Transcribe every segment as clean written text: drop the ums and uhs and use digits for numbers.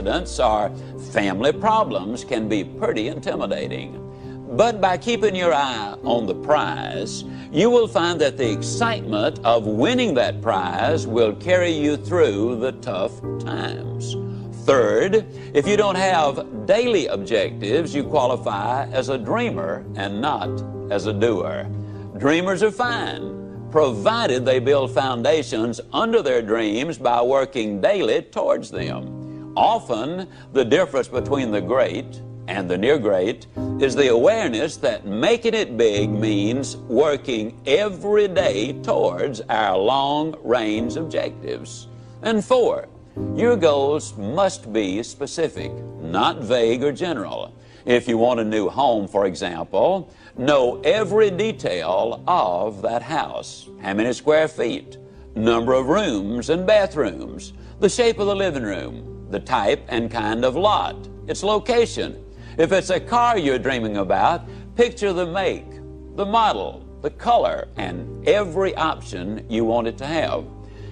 accidents or family problems can be pretty intimidating. But by keeping your eye on the prize, you will find that the excitement of winning that prize will carry you through the tough times. Third, if you don't have daily objectives, you qualify as a dreamer and not as a doer. Dreamers are fine, provided they build foundations under their dreams by working daily towards them. Often, the difference between the great and the near great is the awareness that making it big means working every day towards our long-range objectives. And four, your goals must be specific, not vague or general. If you want a new home, for example, know every detail of that house. How many square feet, number of rooms and bathrooms, the shape of the living room, the type and kind of lot, its location. If it's a car you're dreaming about, picture the make, the model, the color, and every option you want it to have.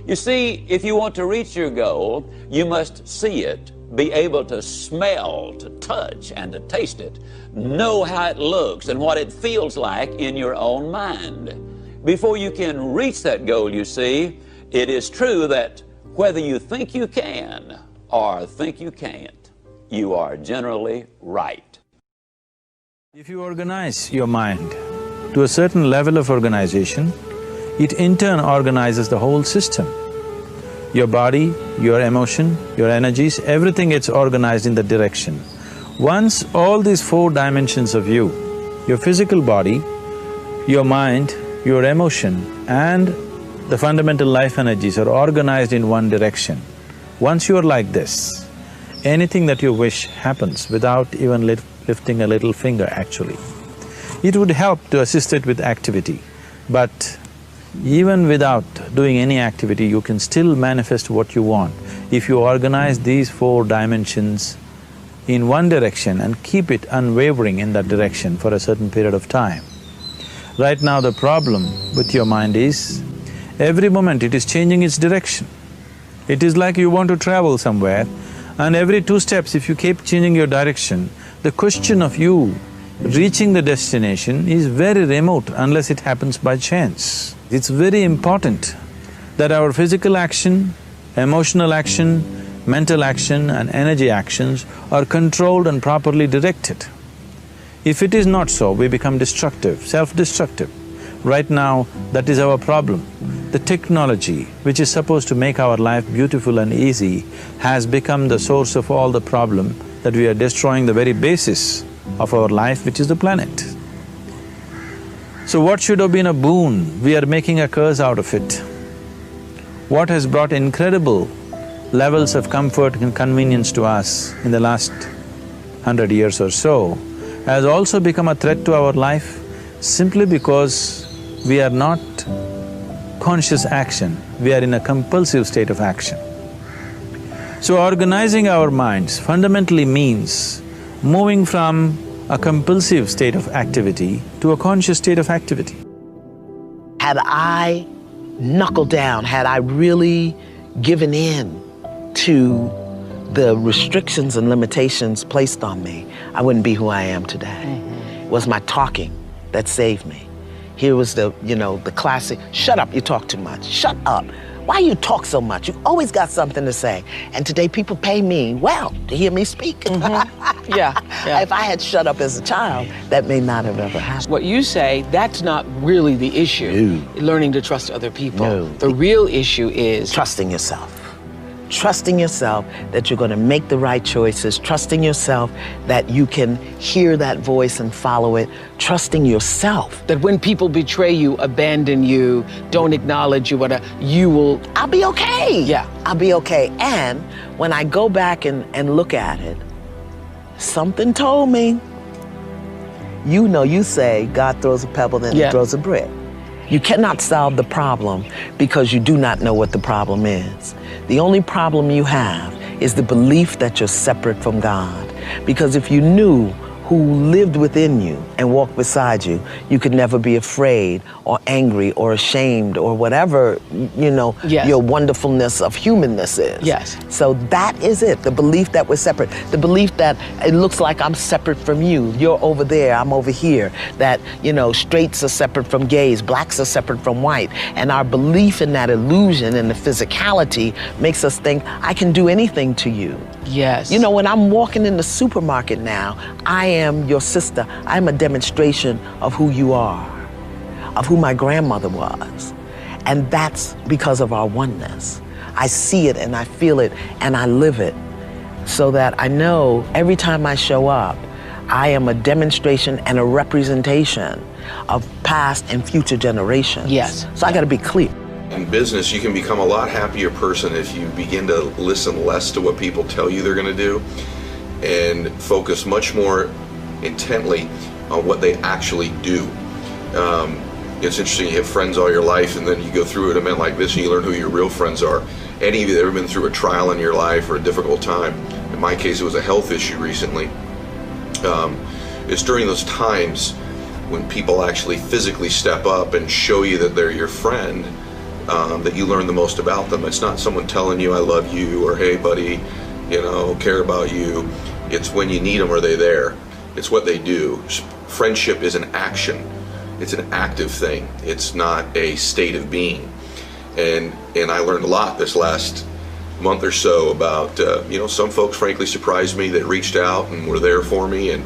You see, if you want to reach your goal, you must see it, be able to smell, to touch, and to taste it. Know how it looks and what it feels like in your own mind. Before you can reach that goal, you see, it is true that whether you think you can or think you can't, you are generally right. If you organize your mind to a certain level of organization, it in turn organizes the whole system. Your body, your emotion, your energies, everything gets organized in that direction. Once all these four dimensions of you, your physical body, your mind, your emotion and the fundamental life energies are organized in one direction, once you're like this, anything that you wish happens without even lifting a little finger actually. It would help to assist it with activity, but even without doing any activity, you can still manifest what you want if you organize these four dimensions in one direction and keep it unwavering in that direction for a certain period of time. Right now the problem with your mind is, every moment it is changing its direction. It is like you want to travel somewhere and every 2 steps if you keep changing your direction, the question of you reaching the destination is very remote unless it happens by chance. It's very important that our physical action, emotional action, mental action and energy actions are controlled and properly directed. If it is not so, we become destructive, self-destructive. Right now, that is our problem. The technology, which is supposed to make our life beautiful and easy, has become the source of all the problem that we are destroying the very basis of our life, which is the planet. So what should have been a boon, we are making a curse out of it. What has brought incredible levels of comfort and convenience to us in the last 100 years or so has also become a threat to our life simply because we are not conscious action, we are in a compulsive state of action. So organizing our minds fundamentally means moving from a compulsive state of activity to a conscious state of activity. Had I knuckled down, had I really given in to the restrictions and limitations placed on me, I wouldn't be who I am today. It was my talking that saved me. Here was the classic, shut up, you talk too much, shut up. Why you talk so much? You've always got something to say. And today people pay me well to hear me speak. Yeah. If I had shut up as a child, that may not have ever happened. What you say, that's not really the issue. No. Learning to trust other people. No. The real issue is trusting yourself. Trusting yourself that you're gonna make the right choices, trusting yourself that you can hear that voice and follow it, trusting yourself. that when people betray you, abandon you, don't acknowledge you, you will… I'll be okay. Yeah. I'll be okay. And when I go back and look at it, something told me, you say God throws a pebble, then He throws a brick. You cannot solve the problem because you do not know what the problem is. The only problem you have is the belief that you're separate from God. Because if you knew who lived within you and walked beside you, you could never be afraid or angry or ashamed or whatever, you know, Yes. your wonderfulness of humanness is. Yes. So that is it, the belief that we're separate, the belief that it looks like I'm separate from you, you're over there, I'm over here, that, you know, straights are separate from gays, blacks are separate from white, and our belief in that illusion and the physicality makes us think, I can do anything to you. Yes. You know, when I'm walking in the supermarket now, I am your sister. I'm a demonstration of who you are, of who my grandmother was. And that's because of our oneness. I see it and I feel it and I live it, so that I know every time I show up, I am a demonstration and a representation of past and future generations. Yes. So I gotta be clear. In business, you can become a lot happier person if you begin to listen less to what people tell you they're going to do and focus much more intently on what they actually do. It's interesting, you have friends all your life and then you go through an event like this and you learn who your real friends are. Any of you that ever been through a trial in your life or a difficult time, in my case it was a health issue recently, it's during those times when people actually physically step up and show you that they're your friend, that you learn the most about them. It's not someone telling you I love you or hey buddy, you know, care about you. It's when you need them, are they there? It's what they do. Friendship is an action. It's an active thing. It's not a state of being. And I learned a lot this last month or so about, you know, some folks frankly surprised me that reached out and were there for me, and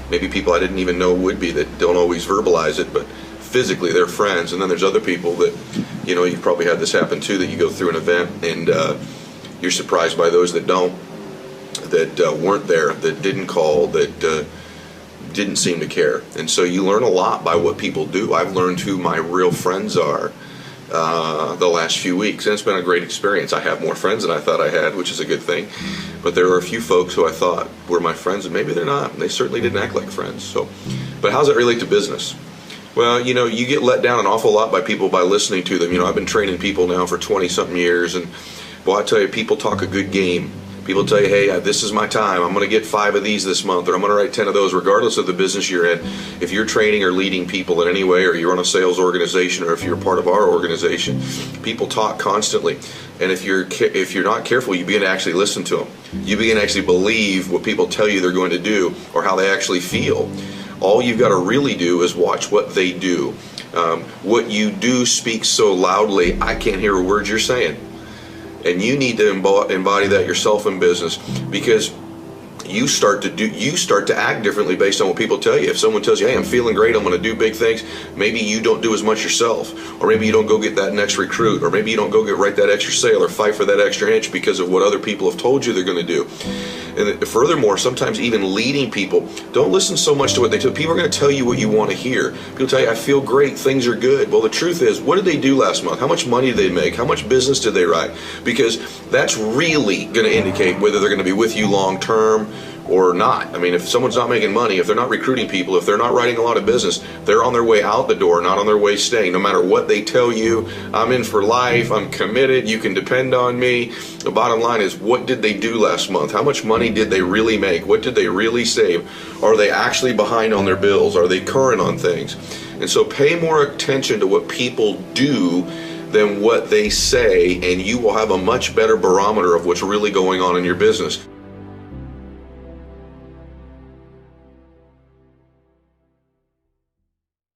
maybe people I didn't even know would be, that don't always verbalize it, but physically they're friends. And then there's other people that, you know, you've probably had this happen too, that you go through an event and you're surprised by those that don't, that weren't there, that didn't call, that didn't seem to care. And so you learn a lot by what people do. I've learned who my real friends are the last few weeks, and it's been a great experience. I have more friends than I thought I had, which is a good thing. But there are a few folks who I thought were my friends, and maybe they're not. They certainly didn't act like friends. So, but how does that relate to business? Well, you know, you get let down an awful lot by people by listening to them. You know, I've been training people now for 20-something years, and well, I tell you, people talk a good game. People tell you, hey, this is my time. I'm going to get 5 of these this month, or I'm going to write 10 of those, regardless of the business you're in. If you're training or leading people in any way, or you're on a sales organization, or if you're part of our organization, people talk constantly. And if you're not careful, you begin to actually listen to them. You begin to actually believe what people tell you they're going to do, or how they actually feel. All you've got to really do is watch what they do. What you do speaks so loudly, I can't hear a word you're saying. And you need to embody that yourself in business, because you start to act differently based on what people tell you. If someone tells you, hey, I'm feeling great, I'm going to do big things, maybe you don't do as much yourself, or maybe you don't go get that next recruit, or maybe you don't go write that extra sale or fight for that extra inch because of what other people have told you they're going to do. And furthermore, sometimes even leading people, don't listen so much to what they tell. People are going to tell you what you want to hear. People tell you, I feel great, things are good. Well, the truth is, what did they do last month? How much money did they make? How much business did they write? Because that's really going to indicate whether they're going to be with you long term or not. I mean, if someone's not making money, if they're not recruiting people, if they're not writing a lot of business, they're on their way out the door, not on their way staying. No matter what they tell you, I'm in for life, I'm committed, you can depend on me. The bottom line is, what did they do last month? How much money did they really make? What did they really save? Are they actually behind on their bills? Are they current on things? And so pay more attention to what people do than what they say, and you will have a much better barometer of what's really going on in your business.